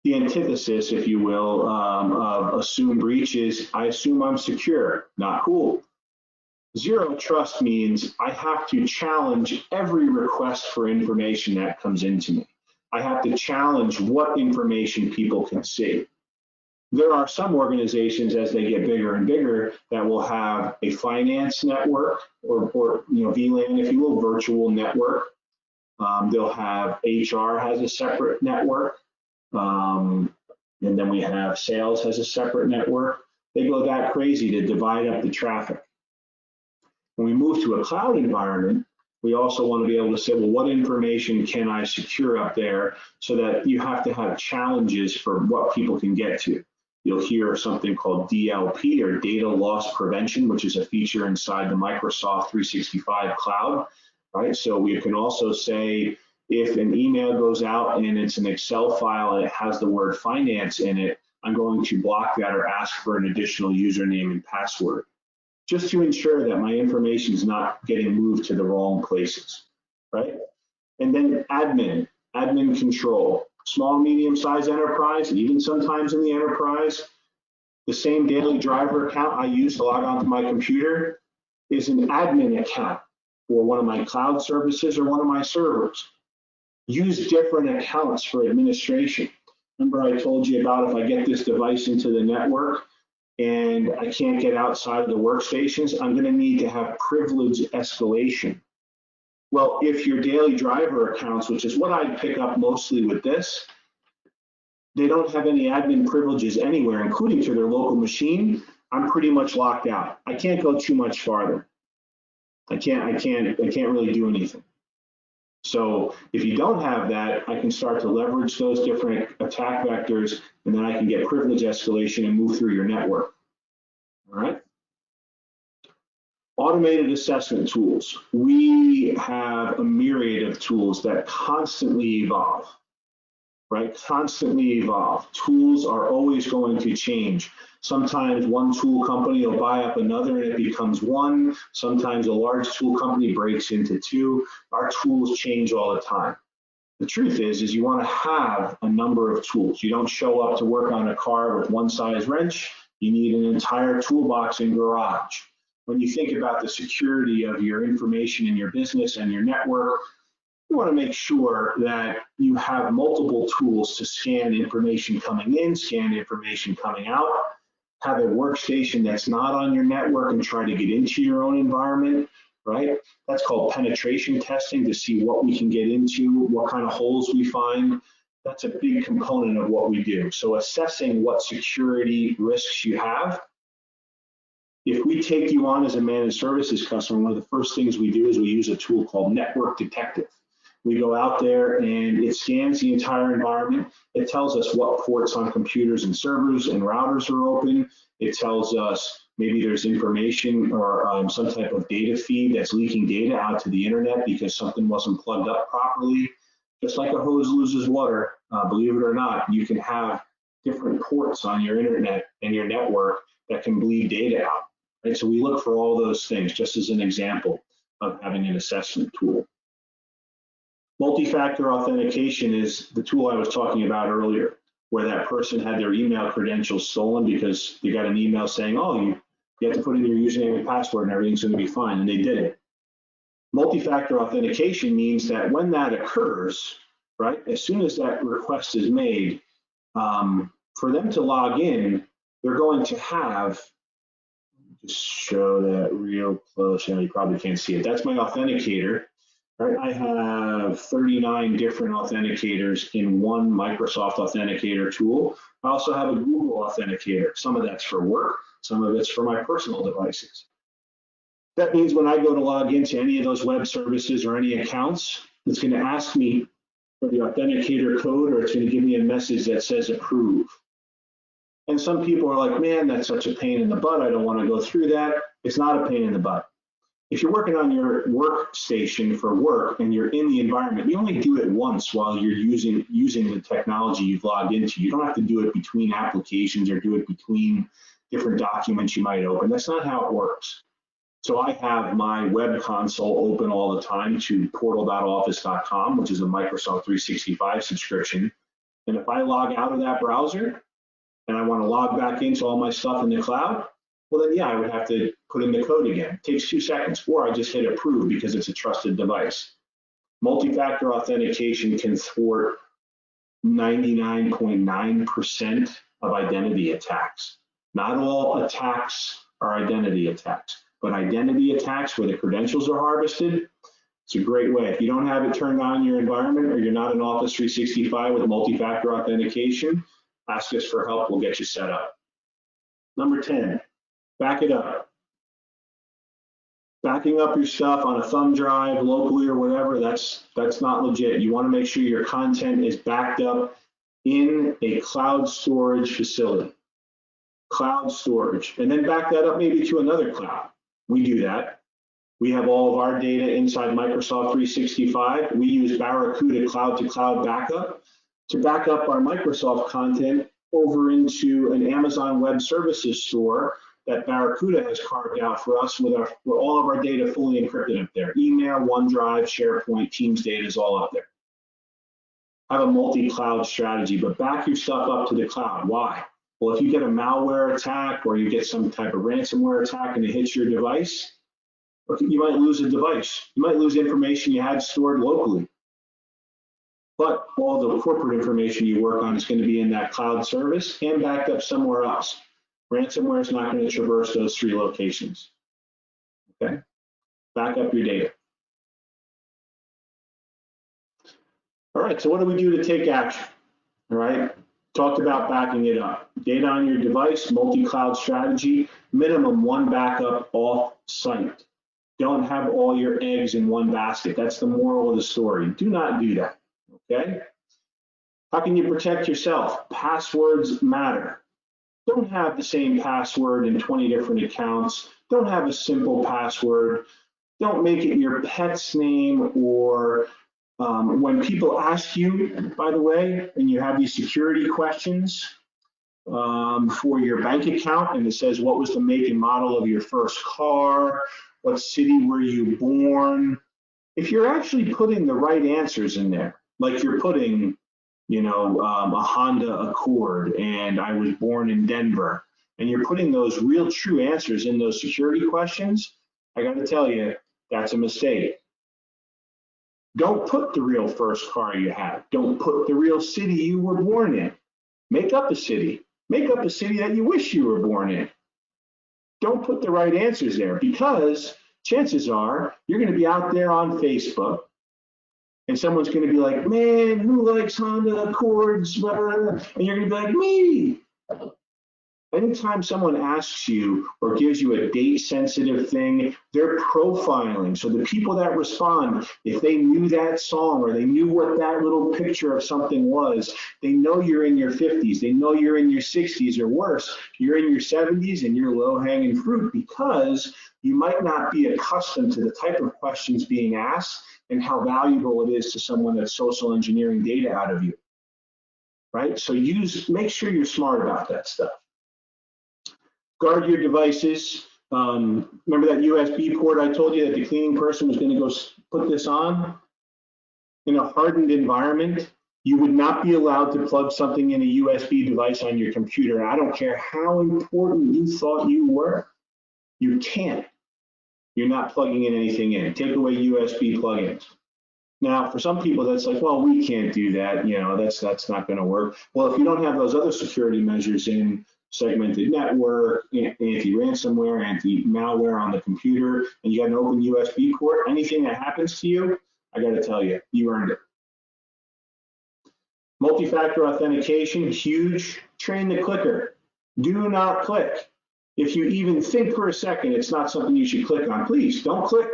The antithesis, if you will, of assume breach is I assume I'm secure. Not cool. Zero trust means I have to challenge every request for information that comes into me. I have to challenge what information people can see. There are some organizations, as they get bigger and bigger, that will have a finance network or VLAN, if you will, virtual network. They'll have HR has a separate network, and then we have sales has a separate network. They go that crazy to divide up the traffic. When we move to a cloud environment, we also want to be able to say, well, what information can I secure up there, so that you have to have challenges for what people can get to. You'll hear something called DLP, or data loss prevention, which is a feature inside the Microsoft 365 cloud, right? So we can also say, if an email goes out and it's an Excel file and it has the word finance in it, I'm going to block that or ask for an additional username and password, just to ensure that my information is not getting moved to the wrong places, right? And then admin control. Small, medium-sized enterprise, and even sometimes in the enterprise, the same daily driver account I use to log onto my computer is an admin account for one of my cloud services or one of my servers. Use different accounts for administration. Remember I told you about if I get this device into the network and I can't get outside of the workstations, I'm going to need to have privilege escalation. Well, if your daily driver accounts, which is what I pick up mostly with this, they don't have any admin privileges anywhere, including to their local machine, I'm pretty much locked out. I can't go too much farther. I can't really do anything. So if you don't have that, I can start to leverage those different attack vectors, and then I can get privilege escalation and move through your network. All right. Automated assessment tools. We have a myriad of tools that constantly evolve, right? Constantly evolve. Tools are always going to change. Sometimes one tool company will buy up another and it becomes one. Sometimes a large tool company breaks into 2. Our tools change all the time. The truth is you want to have a number of tools. You don't show up to work on a car with one size wrench. You need an entire toolbox in garage. When you think about the security of your information in your business and your network, you want to make sure that you have multiple tools to scan information coming in, scan information coming out, have a workstation that's not on your network and try to get into your own environment, right? That's called penetration testing, to see what we can get into, what kind of holes we find. That's a big component of what we do. So assessing what security risks you have. If we take you on as a managed services customer, one of the first things we do is we use a tool called Network Detective. We go out there and it scans the entire environment. It tells us what ports on computers and servers and routers are open. It tells us maybe there's information or some type of data feed that's leaking data out to the internet because something wasn't plugged up properly. Just like a hose loses water, believe it or not, you can have different ports on your internet and your network that can bleed data out. Right? So we look for all those things, just as an example of having an assessment tool. Multi-factor authentication is the tool I was talking about earlier, where that person had their email credentials stolen because they got an email saying, oh, you have to put in your username and password and everything's going to be fine, and they didn't. Multi-factor authentication means that when that occurs, right, as soon as that request is made, for them to log in, they're going to have, just show that real close, you probably can't see it. That's my authenticator. Right, I have 39 different authenticators in one Microsoft Authenticator tool. I also have a Google Authenticator. Some of that's for work, some of it's for my personal devices. That means when I go to log into any of those web services or any accounts, it's going to ask me for the authenticator code, or it's going to give me a message that says approve. And some people are like, man, that's such a pain in the butt. I don't want to go through that. It's not a pain in the butt. If you're working on your workstation for work and you're in the environment, you only do it once while you're using the technology you've logged into. You don't have to do it between applications or do it between different documents you might open. That's not how it works. So I have my web console open all the time to portal.office.com, which is a Microsoft 365 subscription. And if I log out of that browser and I want to log back into all my stuff in the cloud, well then yeah, I would have to put in the code again. It takes 2 seconds, or I just hit approve because it's a trusted device. Multi-factor authentication can thwart 99.9% of identity attacks. Not all attacks are identity attacks, but identity attacks where the credentials are harvested, it's a great way. If you don't have it turned on in your environment, or you're not in Office 365 with multi-factor authentication, ask us for help, we'll get you set up. Number 10, back it up. Backing up your stuff on a thumb drive locally or whatever, that's not legit. You want to make sure your content is backed up in a cloud storage facility. Cloud storage, and then back that up maybe to another cloud. We do that. We have all of our data inside Microsoft 365. We use Barracuda cloud-to-cloud backup to back up our Microsoft content over into an Amazon Web Services store that Barracuda has carved out for us with all of our data fully encrypted up there. Email, OneDrive, SharePoint, Teams data is all up there. Have a multi-cloud strategy, but back your stuff up to the cloud. Why? Well, if you get a malware attack or you get some type of ransomware attack and it hits your device, you might lose a device. You might lose information you had stored locally. But all the corporate information you work on is going to be in that cloud service and backed up somewhere else. Ransomware is not going to traverse those 3 locations. Okay? Back up your data. All right, so what do we do to take action? All right, talked about backing it up. Data on your device, multi-cloud strategy, minimum 1 backup off-site. Don't have all your eggs in one basket. That's the moral of the story. Do not do that, okay? How can you protect yourself? Passwords matter. Don't have the same password in 20 different accounts. Don't have a simple password. Don't make it your pet's name, or when people ask you, by the way, and you have these security questions for your bank account, and it says, what was the make and model of your first car? What city were you born? If you're actually putting the right answers in there, like you're putting, a Honda Accord, and I was born in Denver, and you're putting those real true answers in those security questions, I got to tell you, that's a mistake. Don't put the real first car you had. Don't put the real city you were born in. Make up a city. Make up a city that you wish you were born in. Don't put the right answers there, because chances are you're going to be out there on Facebook and someone's going to be like, man, who likes Honda Accords? And you're going to be like, me. Anytime someone asks you or gives you a date-sensitive thing, they're profiling. So the people that respond, if they knew that song or they knew what that little picture of something was, they know you're in your 50s, they know you're in your 60s, or worse, you're in your 70s and you're low-hanging fruit, because you might not be accustomed to the type of questions being asked and how valuable it is to someone that's social engineering data out of you, right? So make sure you're smart about that stuff. Guard your devices. Remember that USB port I told you that the cleaning person was going to go put this on? in a hardened environment, you would not be allowed to plug something in a USB device on your computer. And I don't care how important you thought you were, you can't. You're not plugging in anything in. Take away USB plugins. Now, for some people, that's like, well, we can't do that. You know, that's not going to work. Well, if you don't have those other security measures in, segmented network, anti-ransomware, anti-malware on the computer, and you got an open USB port, anything that happens to you, I got to tell you, you earned it. Multi-factor authentication, huge. Train the clicker. Do not click. If you even think for a second it's not something you should click on, please don't click.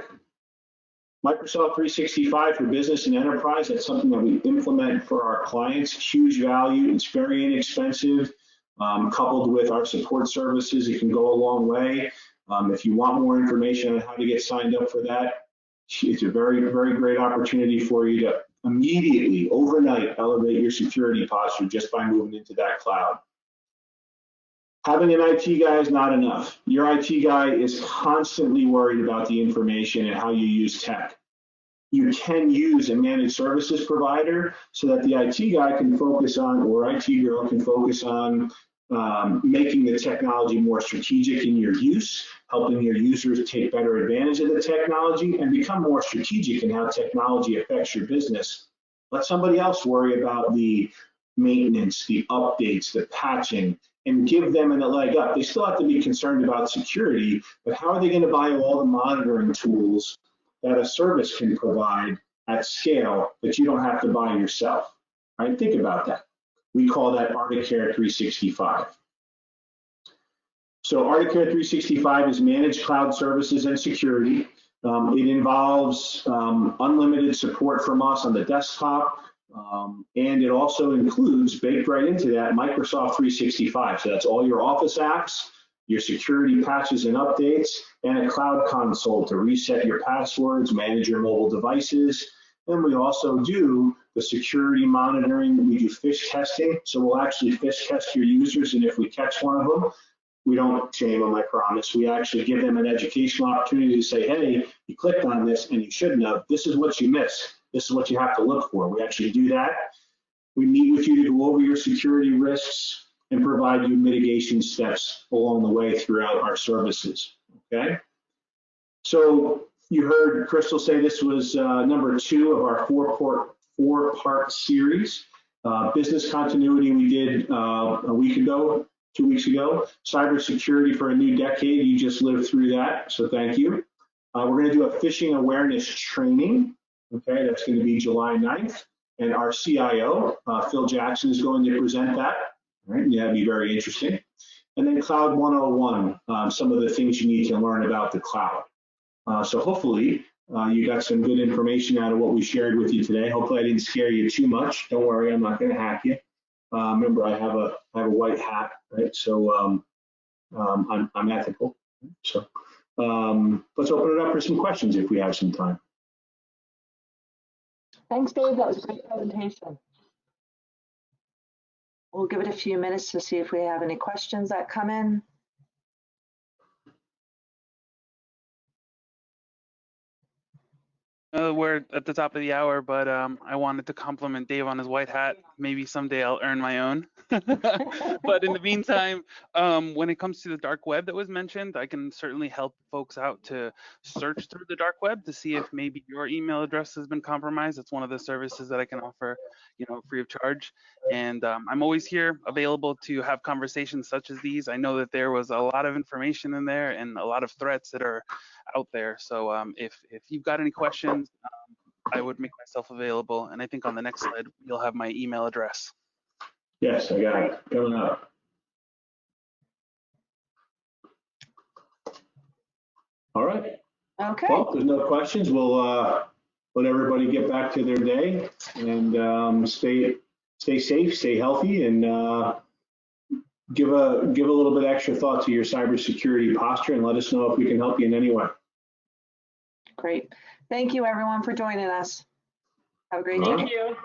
Microsoft 365 for business and enterprise, that's something that we implement for our clients. Huge value. It's very inexpensive. Coupled with our support services, it can go a long way. If you want more information on how to get signed up for that, it's a very, very great opportunity for you to immediately, overnight, elevate your security posture just by moving into that cloud. Having an IT guy is not enough. Your IT guy is constantly worried about the information and how you use tech. You can use a managed services provider so that the IT guy can focus on, or IT girl can focus on, making the technology more strategic in your use, helping your users take better advantage of the technology and become more strategic in how technology affects your business. Let somebody else worry about the maintenance, the updates, the patching, and give them a leg up. They still have to be concerned about security, but how are they going to buy all the monitoring tools that a service can provide at scale that you don't have to buy yourself? Right? Think about that. We call that ArcticCare 365. So ArcticCare 365 is managed cloud services and security. It involves unlimited support from us on the desktop, and it also includes, baked right into that, Microsoft 365. So that's all your Office apps, your security patches and updates, and a cloud console to reset your passwords, manage your mobile devices. And we also do the security monitoring. We do phish testing. So we'll actually phish test your users. And if we catch one of them, we don't shame them, I promise. We actually give them an educational opportunity to say, hey, you clicked on this and you shouldn't have. This is what you missed. This is what you have to look for. We actually do that. We meet with you to go over your security risks and provide you mitigation steps along the way throughout our services, okay? So you heard Crystal say this was number 2 of our four-part series. Business continuity we did a week ago, 2 weeks ago. Cybersecurity for a new decade, you just lived through that, so thank you. We're gonna do a phishing awareness training, okay? That's gonna be July 9th. And our CIO, Phil Jackson, is going to present that. All right, that'd be very interesting. And then Cloud 101, some of the things you need to learn about the cloud. So hopefully you got some good information out of what we shared with you today. Hopefully I didn't scare you too much. Don't worry, I'm not going to hack you. Remember, I have a white hat, right? So I'm ethical. So let's open it up for some questions if we have some time. Thanks, Dave. That was a great presentation. We'll give it a few minutes to see if we have any questions that come in. We're at the top of the hour, but I wanted to compliment Dave on his white hat. Maybe someday I'll earn my own. But in the meantime, when it comes to the dark web that was mentioned, I can certainly help folks out to search through the dark web to see if maybe your email address has been compromised. It's one of the services that I can offer, free of charge. And I'm always here available to have conversations such as these. I know that there was a lot of information in there and a lot of threats that are out there. So if you've got any questions, I would make myself available. And I think on the next slide, you'll have my email address. Yes, I got it. Coming up. All right. Okay. Well, if there's no questions, we'll let everybody get back to their day and stay safe, stay healthy, and give a little bit extra thought to your cybersecurity posture, and let us know if we can help you in any way. Great. Thank you, everyone, for joining us. Have a great day. Thank you.